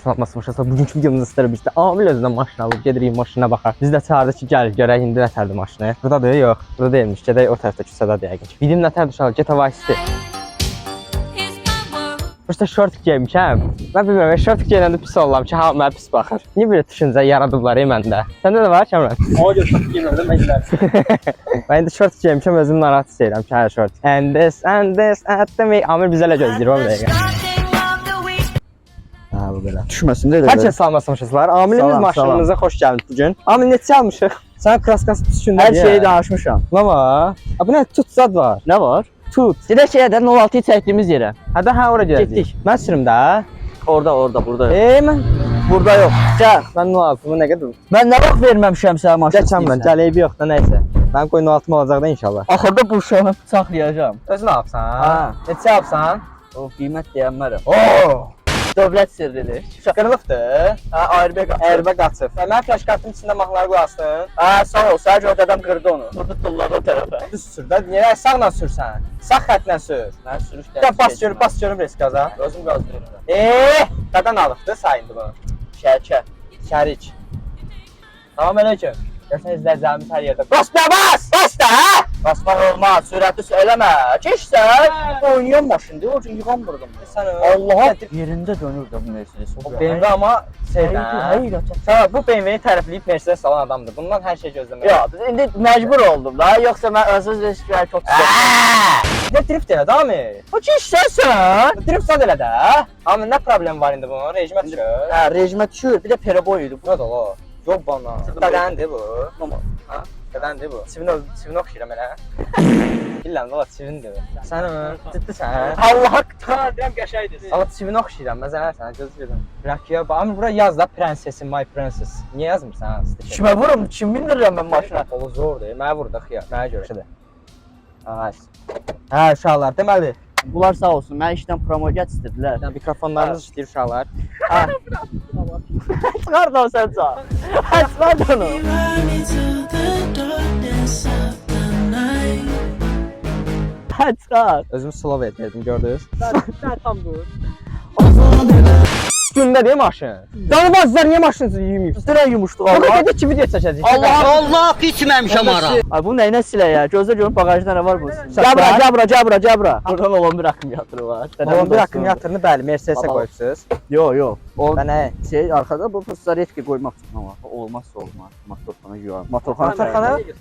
Salamlaşma şəsə. Bugünkü videomuzda sizlərə birlikdə Amil özündən maşın alıb gedirik maşına baxaq. Biz də çağırdı ki, gəl görək indi nətərdir maşını. Buradadır, yox. Burada deyilmiş. Gedək o tərəfdəki küçədə yəqin. Bizim nətərdir uşaq? Get Vice. Prosta şort geymişəm. Mən bilmirəm, şort geyəndə pis olam ki, hamı mənə pis baxır. Niyə belə düşüncə yaradıblar məndə? Səndə də var Kəmran? Ona görə şort geyməndə mən gülərəm. Mən indi şort geymişəm, özümü narahat istəyirəm ki, hə şort. And this, demək, Amil bizə elə gözləyir, o dəqiqə. Hə, bu belə. Düşməsin də elə. Hər kəs salamlaşmışlar. Amilimiz maşınımıza xoş gəldi bugün. Amil neçə almışıq? Sən kraskası pis gündə. Hər şeyi danışmışam. Nə var? Bu nə tut zad var? Nə var? Tut. Gedək şeydən 06-yı çəkdiyimiz yerə. Hə, ora gəldik. Getdik. Mən sürüm də. Orada, burada. Mən Burada yox. Gəl. Mən 06-mı nə qədər? Mən nə vaxt verməmişəm sənə maşın? Gəçəm gəl eybi yox da nəysə. Mən qoy 06-mı olacaq da inşallah. Axırda bu uşağı bıçaqlayacağam. Özün alsan? Ha. Neçə alsan? O qiymət deyənmərəm. Oo! Dövlət sirridir. Qırılıbdır. Ha, airbag açıb. Airbag açıb. Mən flash kartın içində mahnıları qoyasın. Ha, sağ ol. Sadəcə o adam qırdı onu. Burada tulladı o tərəfə. Düz sür də. Niyə sağla sürsən? Sağ xəttlə sür. Mən sürüşdən. Gəl bas görüm res qaza. Özüm qazdırıram. Qadan alıbdı sayındı bu. Şərkə. Şərik. Salam əleykum. Görsən izləyicilərimiz hər yerdə. Bas da, hə? Basmaq olmaz, sürəti söyləmə. Keçsən, oynayan maşındır, o üçün yıxan vurdum. Sən Allaha yerində dönür də bu Mercedes. o BMW amma şeydən. Həqiqətən. Sən bu BMW-ni tərifləyib Mercedes alan adamdır. Bundan hər şey gözləmək. Yox, indi məcbur oldum da. Yoxsa mən özüm risklər çox istəyirəm. Nə drift elə də Amil? O keçsən. Drift sad elə də. Amil nə problem var indi bunun? Rejimə düşür. Hə, rejimə düşür. Bir də pereboy idi. Bu da o. Yox bana. Qədəndir bu. Ha? Qədəndir bu. Sivin oxşayıram elə. Bilirəm valla sivindir bu. Sən ciddisən? Allah deyirəm qəşəngdir. Amma sivin oxşayıram. Məsələn sən gözləyirəm. Rakiya bax. Amma bura yaz da prensesim, my princess. Niyə yazmırsan stiker? Kimə vurum? Kim bindirirəm mən maşına? O zordur. Mənə vurdu xiyar. Mənə görüşədir. Hə, uşaqlar deməli. Bunlar sağ olsun. Mən işdən promogat istədilər. Mikrofonlarınız işləyir uşaqlar. Çıxar da sən çağır. Çıxar da onu. Çıxar. Özümü slow etdim, gördünüz? Sən tam dur. Gündə deyə maşın. Canıbazlar niyə maşınınızı yuymayıb? Üstünə yumuşduq Burada Allah. dedik ki video çəkəcəyik. Allah içməmişəm ara. Ay bu nəyinə silə ya? Gözlə görüm bagajda nə var bu? Cabra. Buradan olan bir akkumulatoru var. Onun bir akkumulyatorunu bəli Mercedes-ə qoyubsunuz. Yox. O Və nə? şey arkada bu zaretki qoymaq üçün amma olmazsa olmaz. Motorxana yuvar. Motorxana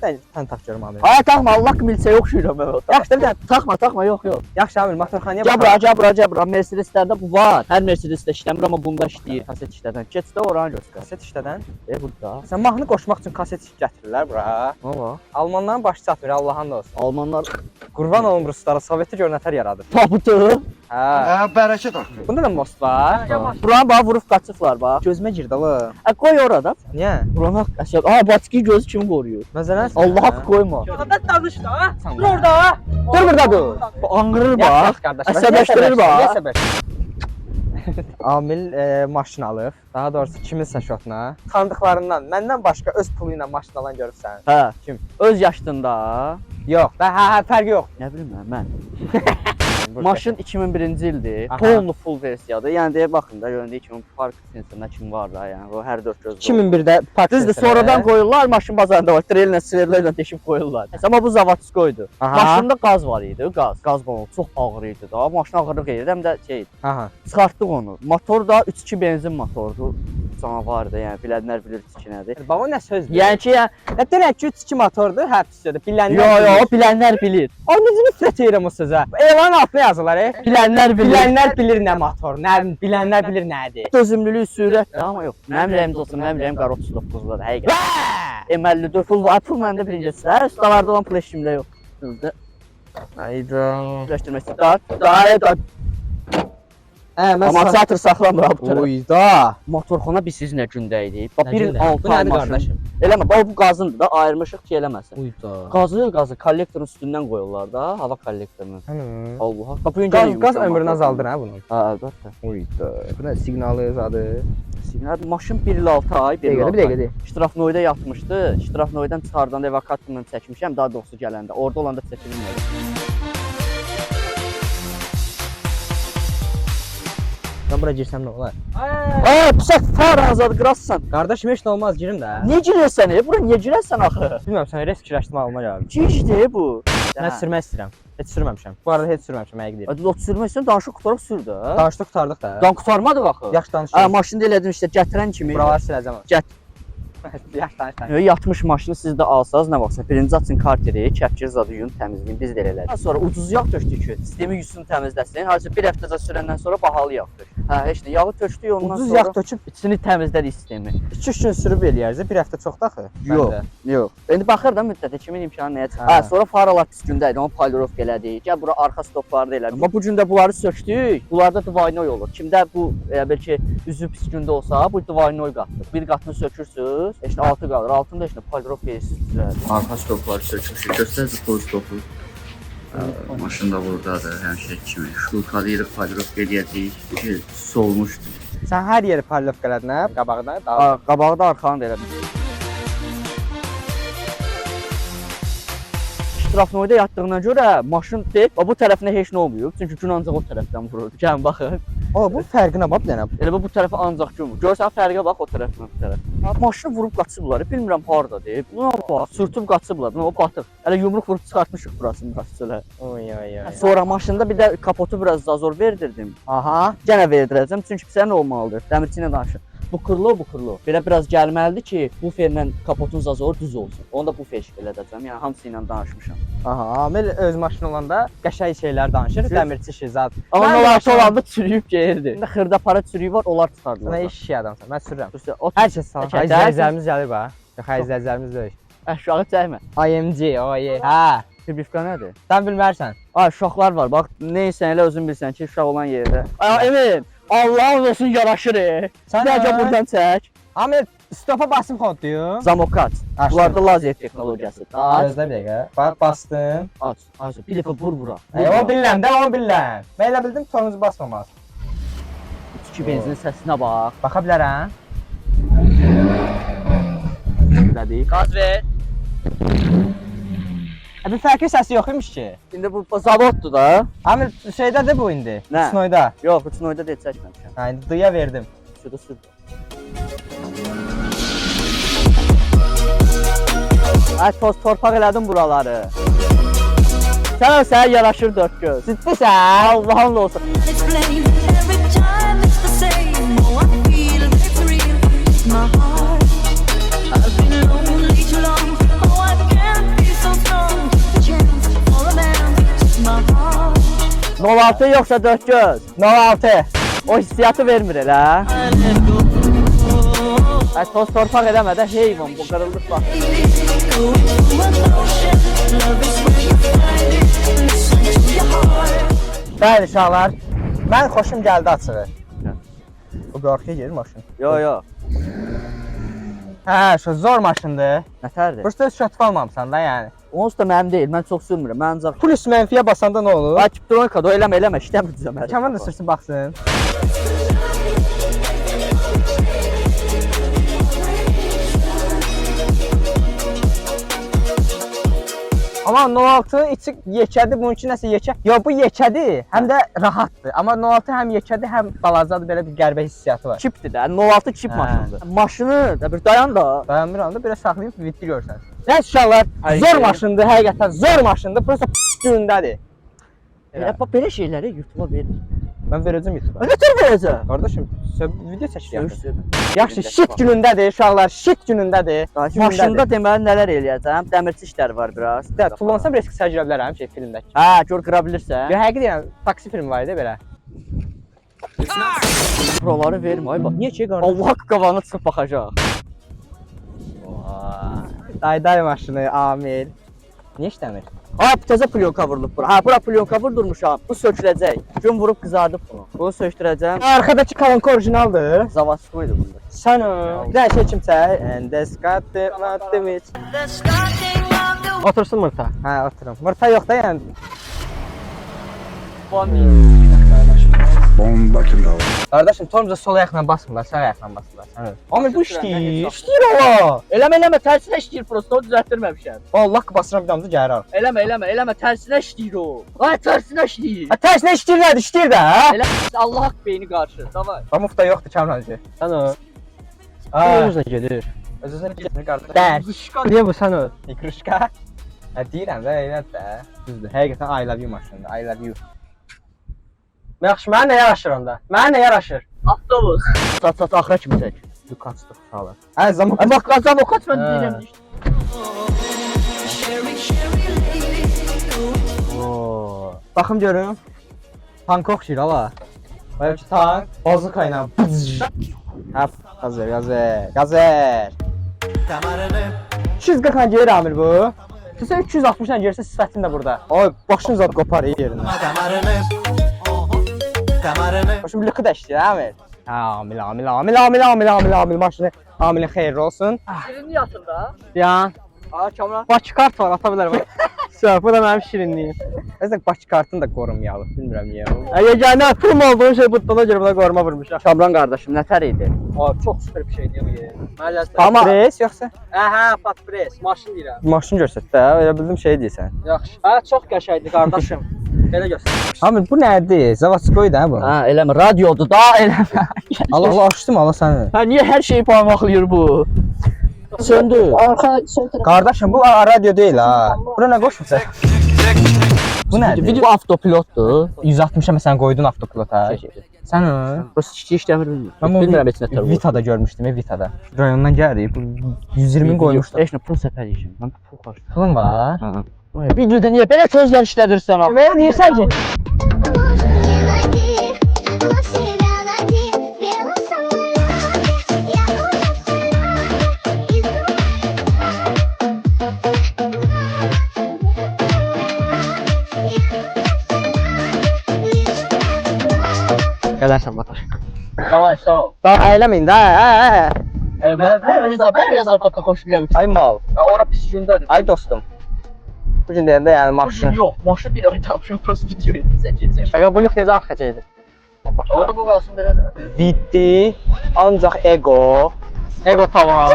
sən tax görüm Amil. Ay taxma Allah milçə yoxşuyuram mən o. Yaxşı bir dənə Taxma yox. yaxşı Amil motorxanaya bax. Cabra. Mercedeslərdə bu var. Hər Mercedesdə işləmir amma bunda işləyir. Kaset işlədən. Keç də oranı göstər. Kaset işlədən. Burada. Sən mahnı qoşmaq üçün kaset gətirirlər bura. Nə var? Almanların başı çatmır Allahın da olsun. Almanlar Qurban olum ruslara, Sovyeti gör nətər yaradır. pabutu. Hə. Bərəkət olsun. Bunda da most var. Buranı bax vurub qaçıblar bax. Gözümə girdi ala. Qoy orada. Niyə? Buranı aşağı. Batki gözü kimi qoruyur. Məsələn Allah qoyma. Dur orada. Dur burada dur. Bu anqırır bax. Qardaş. Əsəbləşdirir bax. Amil maşın alıb. Daha doğrusu kiminsə şotuna. Tanıdıqlarından, məndən başqa öz pulu ilə maşın alan görürsən. Hə. Kim? Öz yaşında. Yox, hə, fərqi yox. Nə bilim mən. Maşın 2001-ci ildir. Aha. Polnu full versiyadır. Yəni deyə baxın da görəndə 2000 park sensörünə kim var da, yəni o hər 4 gözlə. 2001-də park Düzdür, sonradan qoyurlar, maşın bazarında var. Trellə, sverlərlə deşib qoyurlar. Amma bu zavodskoydu. Aha. Maşında qaz var idi, qaz balonu çox ağır idi da. Maşın ağırlıq edirdi, həm də şey. Aha. Çıxartdıq onu. Motor da 3-2 benzin motordu. Canavardı, yəni bilənlər bilir ki nədir. Baba nə sözdür? Yəni ki, nə deyək ki 3-2 motordur, hə pisdir. Bilənlər. Yox, bilənlər bilir. Ay necə nifrət edirəm o sözə. Elanın altına yazırlar. Bilənlər bilir. Bilənlər bilir nə motor, nə bilənlər bilir nədir. Dözümlülük, sürət. Amma yox. Mənim rəyim olsun, mənim rəyim qara 39-dadır, həqiqətən. M54 pul məndə birincisi. Ustalarda olan pul kimdə yox. Bizdə Hayda. birləşdirmək istəyir. Daha Amortizator saxlamır bu tərəf. Uyda. Motorxana biz sizinlə gündə idi. Bax Nə bir gündə? 6 Bu ay nədir maşın. qardaşım? Eləmə, bu qazındır da, ayırmışıq ki, eləməsin. Uyda. Qazı kollektorun üstündən qoyurlar da, hava kollektorunun. Allah. Bax bu Gaz ömrünü azaldır hə bunun. Hə, əlbəttə. Uyda. Bu nə siqnalı zadı? Signal maşın 1.6 ay, Bir dəqiqə. Ştrafnoyda yatmışdı. Ştrafnoydan çıxardanda evakuatorla çəkmişəm, daha doğrusu gələndə. Orada olanda çəkilməyəcək. Mən bura girsəm nə olar? Pisət far azad qırassan. Qardaşım heç nə olmaz, girim də. Niyə girəsən? Bura niyə girəsən axı? Bilmirəm, sən risk fikirləşdirmə alma gəldim. Gicdir bu. Mən sürmək istəyirəm. Heç sürməmişəm. Bu arada heç sürməmişəm, həqiqət deyirəm. Lot sürməksən, danışıq qutaraq sür də. Danışdıq, qurtardıq da. Dan qutarmadıq axı. Yaxşı danışırıq. Maşında elədim işte, gətirən kimi. Buraları siləcəm. Get. Yaxşı danış. Yatmış maşını siz də alsanız nə vaxtsa birinci açın karteri, kəpkir zadı yuyun, təmizləyin, biz də elə elədik. Daha sonra ucuz yağ tökdük ki, sistemi yüzünü təmizləsin. Hacı bir həftəcə sürəndən sonra bahalı yağ tök. Hə, heç nə, yağı tökdük ondan Ucuz sonra. yağ töküb içini təmizlədik sistemi. 2-3 gün sürüb eləyərsə, bir həftə çoxdur axı. Yox. İndi baxır da müddətə kimin imkanı nəyə çıxır. Hə, sonra faralar pis gündə idi, onu polirovka elədik. Gəl bura arxa stopları da elədik. Amma bu gün də bunları sökdük. Bunlarda dvaynoy olur. Kimdə bu bəlkə üzü pis gündə olsa, bu dvaynoy qatdır. Bir qatını sökürsüz, heç nə altı qalır. Altında heç nə polirovka eləyirsiniz. Arxa stopları sökmüşük. Göstərəcək pol stopu. Maşın da buradadır, həmişə kimi. Şulkalayırıq, polirovka eləyəcəyik. Solmuşdur. Sən hər yeri polirovka elədin, hə? Qabağına, qabağı da arxanı da elədim. Strafnoyda yatdığına görə maşın deyib, bu tərəfinə heç nə olmuyor. Çünki gün ancaq o tərəfdən vururdu. Gəlin baxın. Bu fərqinə bax bir dənə. Elə bu tərəfə ancaq gün vurur. Görsən fərqə bax o tərəfdən bu tərəf. Maşını vurub qaçıblar. Bilmirəm hardadır. Buna bax, sürtüb qaçıblar. O batıq. Hələ yumruq vurub çıxartmışıq burasını qaçıcılar. Oy. Sonra maşında bir də kapotu biraz zazor verdirdim. Aha. Yenə verdirəcəm çünki sən olmalıdır. Dəmirçi ilə danışır. Bu kırılı. Belə biraz gəlməlidir ki, buferlə kapotun zazoru düz olsun. Onu da bufer şəkil edəcəm. Yəni hamısı ilə danışmışam. Aha, Amil öz maşını olanda qəşəng şeylər danışır, dəmirçi işi zat. Amma onlarda olanda çürüyüb gəlirdi. İndi xırda para çürüyü var, onlar tutardılar. Sən iş adamsan, mən sürürəm. Hər şey sağ ol. Xəzərlərimiz gəlir bax. Xəzərlərimiz deyil. Aşağı çəkmə. IMG, oye. Hə. Tribifka nədir? Sən bilmərsən. Uşaqlar var. Bax, neysə elə özün bilsən ki, uşaq olan yerdə. Emin, Allah'ın olsun yaraşır. Sən də buradan çək. Amir, stopa basım kodlayım. Zamokat. Bunlarda lazer texnologiyası. Gözlə bir dəqiqə. Bax, bastım. Aç. Bir dəfə vur bura. O bilən də, o bilən. Mən elə bildim tonunuzu basmamaz. 2 benzinin səsinə bax. Baxa bilərəm. Dedik. Qaz ver. Bir fərqli səsi yox imiş ki. İndi bu zavoddur da. Amir, şeydədir bu indi. Nə? Snoyda. Yox, Snoyda deyil, çəkməmişəm. Hə, indi duya verdim. Şurada sür. Toz torpaq elədim buraları. Sən yaraşır dörd göz. Ciddisən? Allah'ın olsun. Nolaltı yoxsa dörd göz? Nolaltı. O hissiyatı vermir elə. Toz torpaq eləmə də heyvan, bu qırıldıq bax. Bəli, uşaqlar. Mən xoşum gəldi açığı. Bu qorxuya gedir maşın. Yox. Hə, şu zor maşındır. Nətərdir? Bursa heç şötüb almamısan da yəni. Onsuz da mənim deyil, mən çox sürmürəm. Mən ancaq Plus mənfiyə basanda nə olur? Akiptronika da eləmə, işləmir düzəmə. Kaman da sürsün baxsın. Amma 06 içi yekədir, bunun üçün nəsə yekə. Yox, bu yekədir, həm də rahatdır. Amma 06 həm yekədir, həm balacadır, belə bir qəribə hissiyatı var. Çipdir də, 06 çip maşınıdır. Maşını da bir dayan da. Dayanmıram da, biraz saxlayıb video görsən. Nə uşaqlar, zor maşındır, həqiqətən zor maşındır, prosta günündədir. Belə şeyləri YouTube'a verir. Mən verəcəm YouTube-a. Nətər verəcəm? Qardaşım, video çəkirəm. Yaxşı. Yaxşı, shit günündədir uşaqlar, shit günündədir. Maşında deməli nələr eləyəcəm? Dəmirçi işləri var biraz. Də, tullansam risk çəkirə bilərəm filmdəki. Hə, gör qıra bilirsən. Yo, həqiqi deyirəm, taksi film var idi belə. Buraları vermə, ay bax. Niyə ki qardaş? Allah qavanı çıxıb baxacaq. Day maşını, Amil. Niyə işləmir? Təzə plyonka vurulub bura. Hə, bura plyonka vurdurmuşam. Bu söküləcək. Gün vurub qızardıb bunu. Bunu söktürəcəm. Arkadakı kalanka orijinaldır. Zavadskoydu bunda. Sən o. Bir dənə şey kim çək? And the scatter matemit. Otursun Mırta. Hə, oturum. Mırta yox da yəni. Bomba kimi alır? Qardaşım, tormuza sol ayaqla basmırlar, sağ ayaqla basırlar. Sən Amil bu işləyir. İşləyir ola. Eləmə, tərsinə işləyir prosta, o düzəltdirməmişəm. Allah basıram bir damcı gəlir arx. Eləmə, tərsinə işləyir o. Ay, tərsinə işləyir. Ha tərsinə işləyir nədir? İşləyir də, hə? Elə Allah haqq beyni qarşı. Davay. Pamukda yoxdur Kamrancı. Sən o. Özünə gedir. Özünə gedir qardaş. Dərs. Niyə bu sən o? İkruşka. Hə deyirəm də, elədir də. Düzdür. Həqiqətən I love you maşındır. I love you. Yaxşı, mənə nə yaraşır onda? Mənə nə yaraşır? Avtobus. Sat, axıra kimi çək. Lukaçdıq sağlar. Hə, zaman. Bax, avokat mən deyirəm. Oo. Baxım görüm. Tank oxşayır ala. Bəlkə tank bazuka ilə. Hə, Qazer. 240-dan gelir Amil bu. Sən 360-dan gelirsə sifətin də burada. Ay, başın zad qopar yerindən. Başım lükü də işləyir Amil. Hə, Amil maşını. Amilin xeyirli olsun. Şirinli yatında. Yan. Aa, Kamran. Bakı kart var, ata bilərəm. Sağ, bu da mənim şirinliyim. Əslən Bakı kartını da qorumayalım, bilmirəm niyə. Yeganə pulum olduğum şey butdana görə buna qoruma vurmuşam. Kamran qardaşım, nətər idi? Çox süper bir şeydir bu yer. Amma pres yoxsa? Hə, patpres, maşın deyirəm. Maşın görsət də, elə bildim şey deyirsən. Yaxşı. Hə, çox qəşəngdir qardaşım. Belə göstər. Amil bu nədir? Zavatskoy da bu. Hə, eləmə, radiodur da, eləmə. Allah açdım ala səni. Hə, niyə hər şeyi parmaqlayır bu? Söndü. Arxa sol tərəf. Qardaşım bu radio deyil ha. Bura nə qoşmusan? Bu nədir? Video avtopilotdur. 160-a məsələn qoydun avtopilota. Sən o? Prosta işləmir. Mən bunu Bilmirəm heç nətər bu. Vitada görmüşdüm, Vitada. Rayondan gəlir, bu 120 qoymuşlar. Heç nə pul səpələyəcəm. Mən pul xərcləyirəm. Pulun var? Hə. Videoda niyə belə sözlər işlədirsən? Mən deyirsən ki, Gələrsən bataş. Davay, sağ ol. Daha eləməyin də. Ben biraz arka koşuyorum. Ay mal. Ora pis gündədir. Ay dostum. Bu gün deyəndə yəni maşın. Yox, maşın bir ay tapşırım, prosta videoyu çəkəcək. Aga bu necə axacaqdı? Orada bu qalsın belə də. Bitti. Ancaq ego. Ego tamam.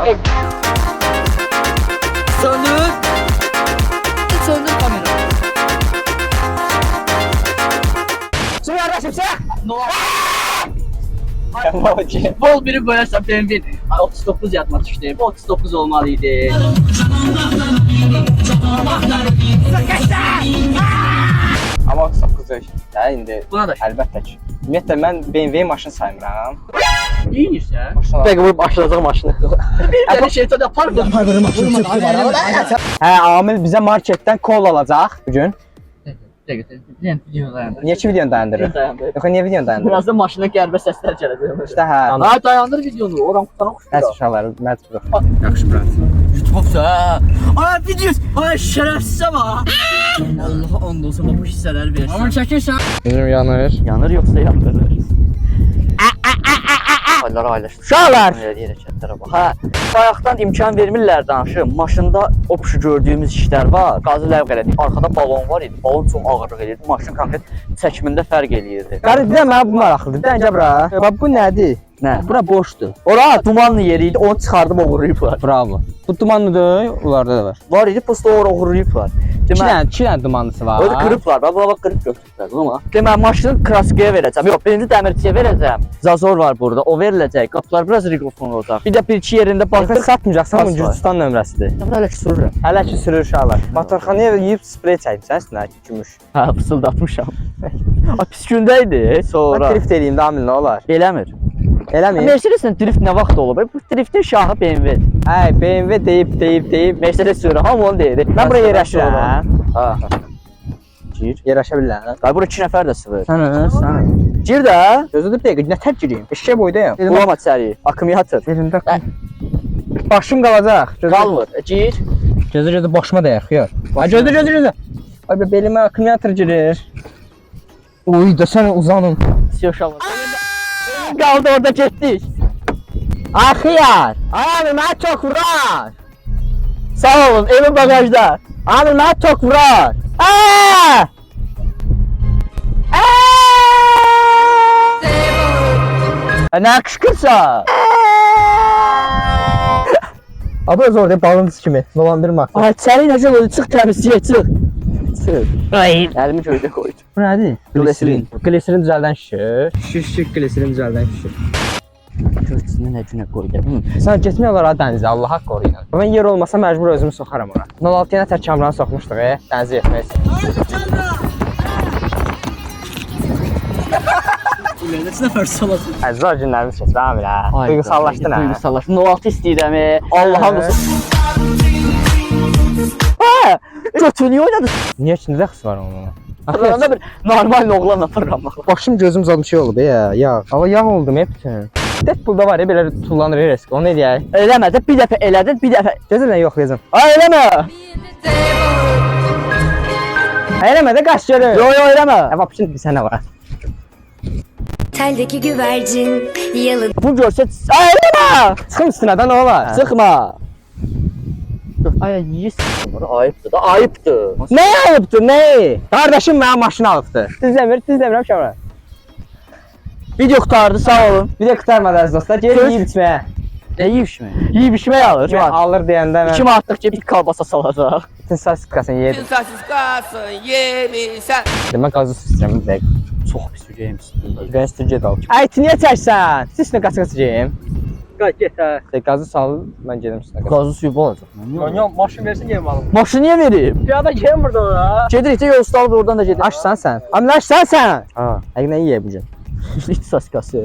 Söndür. Söndür kamera. Şimdi arkadaşım çık. No. Emoji. Bol biri bölərsəm BMW. 39 yadıma düşdü. Bu 39 olmalıydı. Amma 9 hə indi. Buna da Əlbəttə ki. Ümumiyyətlə mən BMW maşın saymıram. İyiyirsən. Maşın. dəqiqə vurub başlayacaq maşını. Bir dənə şeytan yapar mı? Hə, Amil bizə marketdən kol alacaq bu gün. Dəqiqə, video dayandır. Niyə ki videonu dayandırır? Dayandır. Yox, niyə videonu dayandırır? Birazdan maşına qəribə səslər gələcək. İşte hə. Ha, dayandır videonu. Oran qutana Həs oxşuyur. uşaqlar məcbur. Yaxşı brat. YouTube'sa. Ay video. Ay şərəfsizə bax. Allah and olsun bu hissələri versin. Amma çəkirsən. Bizim yanır. Yanır yoxsa yandırır? Aylar ailəşdi. Uşaqlar! Hərəkətlərə bax. Hə, bayaqdan imkan vermirlər danışım. Maşında opşu gördüyümüz işlər var. Qazı ləğv elədik. Arkada balon var idi. Balon çox ağırlıq edirdi. Maşın konkret çəkimində fərq eləyirdi. Qarı bir də mənə bu maraqlıdır. Bir dənə bura. Bax bu nədir? Nə? Bura boşdur. Ora dumanlı yeri idi. Onu çıxardım oğurlayıblar. Bravo. Bu dumanlıdır, onlarda da var. Var idi, prosta ora oğurlayıblar. İki dənə dumanlısı var. Orada qırıblar. Bax, buna bax qırıb götürdülər. Amma demək maşını kraskaya verəcəm. Yox, birinci dəmirçiyə verəcəm. Zazor var burada. O veriləcək. Qapılar biraz riqofon olacaq. Bir də bir-iki yerində Baxın baxır. satmayacaqsan, bu Pas var. Gürcüstan nömrəsidir. Mən hələ ki sürürəm. Hələ ki sürür uşaqlar. Motorxanaya yeyib sprey çəkibsən üstünə gümüş. Hə, fısıldatmışam. A pis gündə idi. Sonra Drift eləyim də Amil nə olar? eləmir. Eləmi? Mercedes-in drift nə vaxt olub? Bu driftin şahı BMW. Hey, BMW deyib. Mercedes sürür, hamı onu deyir. Mən bura yerləşirəm. Ha. Gir. Yerləşə bilirəm. Ay bura 2 nəfər də sığır. Sən. Gir də. Gözlədir bir dəqiqə, nə tər gireyim? Eşşək boydayam. Bulama içəri. Akkumulyator. Yerində. Başım qalacaq. Qalmır. Gir. Gözə başıma dəyər, xiyar. Ay gözə. Ay be belimə akkumulyator girir. Uy da sən uzanın. Uşaqlar. Qaldı orada getdik. Ay xiyar. Abi mənə çox vurar. Sağ olun, evin bagajda. Abi mənə çox vurar. Aa! Nə qışqırsan? Abi öz orada balınız kimi. Nolan bir maqsad. Ay, çəli necə oldu? Çıx təmizliyə, çıx. Çıx. Ay, əlimi göydə qoydum. Bu nədir? Gliserin. Gliserin düzəldən şişir. Şişir gliserin düzəldən şişir. Görsünü nə günə qoydum. Sən getmək olar ha dənizə, Allah haqq qoruyun. Mən yer olmasa məcbur özümü soxaram ora. 06 yenə tək kamranı soxmuşduq, dənizə getmək üçün. Neçə nəfər salasın? Zor günlərimiz keçir, amir ha. Duyğusallaşdın ha. Duyğusallaşdın. 06 istəyirəm. Allah'ım olsun. Ha! Götünü oynadı. Niyə içində rəqs var onun? Fırlananda bir normal oğlanla fırlanmaq. Başım gözüm zadı şey olub ya, yağ. Hava yağ oldum hep bütün. Deadpool'da var ya, belə tullanır risk. Onu ne deyək? Eləmə də bir dəfə elədin, bir dəfə. Gözümlə yoxlayacağım. Ay eləmə. Eləmə də qaç görür. Yo eləmə. Vapşin bir sənə var. Teldeki güvercin yalı Bu görsə ay eləmə. Çıxım üstünə də nə olar? Sıxma. Ay yes. Ayıbdır da, ayıbdır. Nə ayıbdır, nə? Qardaşım mənim maşını alıbdı. Düzləmirəm şamra. Video qurtardı, sağ olun. Bir də qurtarmadı əziz dostlar. Gelin yiyib içməyə. Ne yiyib içmək? Yiyib içmək alır. Alır deyəndə mən 2 manatlıq ki bir kalbasa salacaq. bütün sasiskasını yedim. Sasiskasın yemisən. Mən qazı su istəyirəm bir dəqiqə. Çox pis ürəyimiz. Ben istəyəcək al. Ay, niyə çəksən? Siz üstünə qaç yeyim. Qaç get hə. Qazı sal, mən gedim üstünə qaç. Qazı suyu olacaq. Yo, maşın versin yem alım. Maşını niyə verib? Piyada gelin burada ora. Gedirik də yol ustalıb oradan da gedirik. Açsan sən. Amma açsan sən. Ha, həqiqətən yeyə bu gün. İhtisaskası.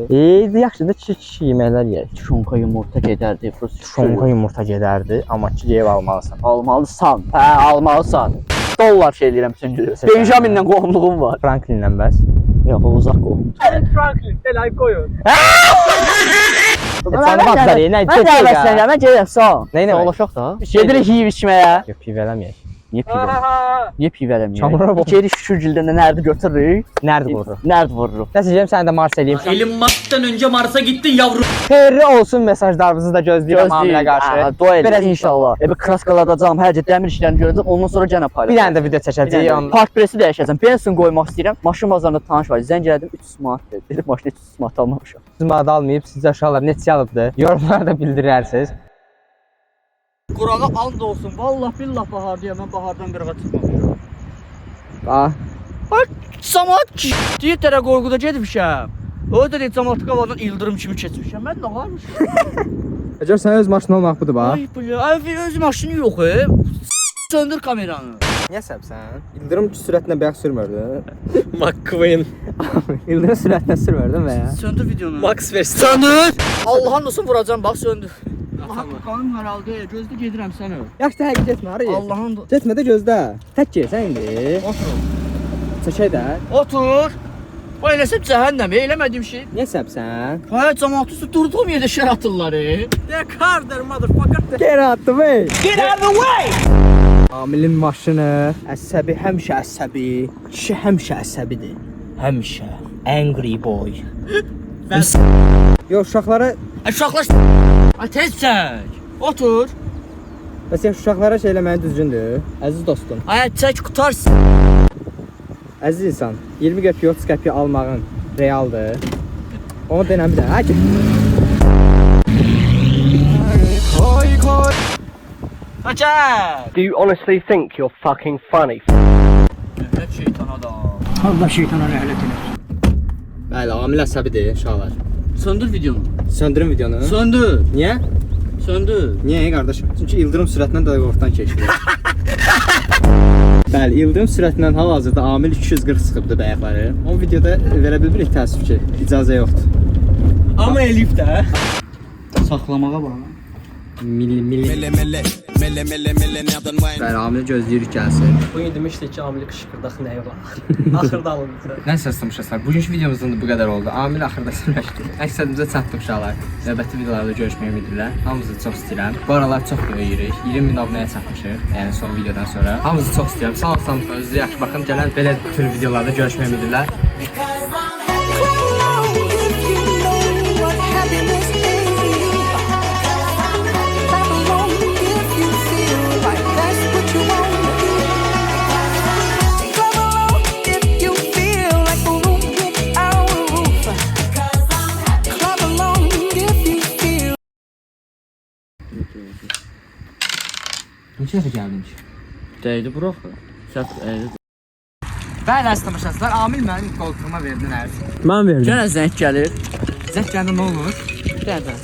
Yaxşıdır, çiçi yeməklər yeyək. Şonka yumurta gedərdi. Şonka yumurta gedərdi, amma ki yeyə almalısan. Almalısan. Hə, almalısan. $1 şey eləyirəm bütün günü. Benjaminlə qohumluğum var. Franklinlə bəs. Yox, o uzaq qohum. Franklin, el koyun. Sən baxlar, nə Mən dəvətlənirəm, mən gedirəm, sağ ol. Nə etmək? Sağlaşaq da. Gedirik yeyib içməyə. Yox, pivələməyək. Niyə pivə? Niyə pivələm ya? Çamura bax. Gedirik şükür gildən də nərdi götürürük. Nərd vururuq. Nərd vururuq. Nəsə gələm səni də Mars eləyim. Elon Musk'tan önce Mars'a gittin yavrum. Xeyirli olsun mesajlarınızı da gözləyirəm Aminə qarşı. Dua edin Biraz inşallah. Bir kraskaladacağım, hər cür dəmir işlərini görəcəm, ondan sonra yenə Bir paylaşacağam. dənə də video çəkəcəyik. Part presi dəyişəcəm. Bensin qoymaq istəyirəm. Maşın bazarında tanış var. Zəng elədim 300 manat dedi. Dedim maşını 300 manat almamışam. Siz mənə almayıb, siz aşağılar neçə alıbdı? Yorumlarda bildirərsiniz. Qurağa and olsun. Vallahi billah bahardayam. Mən bahardan qırağa çıxmamışam. Bax. Ay, camaat deyir tərə qorxuda gedmişəm. O da deyir camaat qavadan ildırım kimi keçmişəm. Mən nə varmışam? Əcəb sən öz maşın olmaq budur bax. Ay bu, ay öz maşını yox. Söndür kameranı. Niyə səbsən? İldırım sürətinə bayaq sürmürdü. McQueen. İldırım sürətinə sürmürdün və ya? Söndür videonu. Max Verstappen. Söndür. Allah'ın olsun vuracağım bax söndür. Qanun herhalde gözdə gedirəm səni. Yaxşı həqiqət getmə, araya. Allah'ın Getmə də gözlə. Tək girsən indi. Otur. Çəkək də. Otur. Bu eləsəm cəhənnəm, eləmədiyim şey. Niyə səbsən? Hayır cəmaatı üstü durduğum yerdə şər atırlar. They're Carter motherfucker. Get out the way. Get out of the way. Amilin maşını əsəbi, həmişə əsəbi. Kişi həmişə əsəbidir. Həmişə angry boy. Yox, uşaqlara, Uşaqlar ay tez çək. Otur. bəs uşaqlara şey eləməyi düzgündür. Əziz dostum, Ay çək qutarsın. əziz insan, 20 qəpiyə 30 qəpiyə almağın realdır. Onu denəm bir də. Hə ki. Çək. Do you honestly think you're fucking funny? Nə şeytan adam. Bəli, Amil əsəbidir uşaqlar. Söndür videonu. Söndürün videonu. Söndür. Niyə? Söndür. Niyə qardaşım? Çünki ildırım sürətindən dəqiqortdan keçilir. Bəli, ildırım sürətindən hal-hazırda Amil 240 sıxıbdı bəyəkləri. O videoda verə bilmirik təəssüf ki, icazə yoxdur. Ama elif də. Saxlamağa bax. Bəli, Amil gözləyirik gəlsin. Bugün demişdik ki, Amili qışqırdaq nəyə var? Axırda alındı. Nəysə uşaqlar, bugünkü videomuzdan da bu qədər oldu. Amil axırda sürüşdü. Məqsədimizə çatdıq uşaqlar. Növbəti videolarda görüşməyə ümidlə. Hamınızı çox istəyirəm. Bu aralar çox böyüyürük. 20 min abunəyə çatmışıq. Yəni son videodan sonra. Hamınızı çox istəyirəm. Sağ olun, özünüzə yaxşı baxın. Gələn belə tür videolarda görüşməyə ümidlə. If you feel like a roof without a roof, clap along. Neçə dəfə gəldin ki? Dəydi bura axı. Səhv əyri. Bəli, əziz tamaşaçılar, Amil mənim qoltuğuma verdi nərsi. Mən verdim. Yenə zəng gəlir. Zəng gəndə nə olur? Gəl.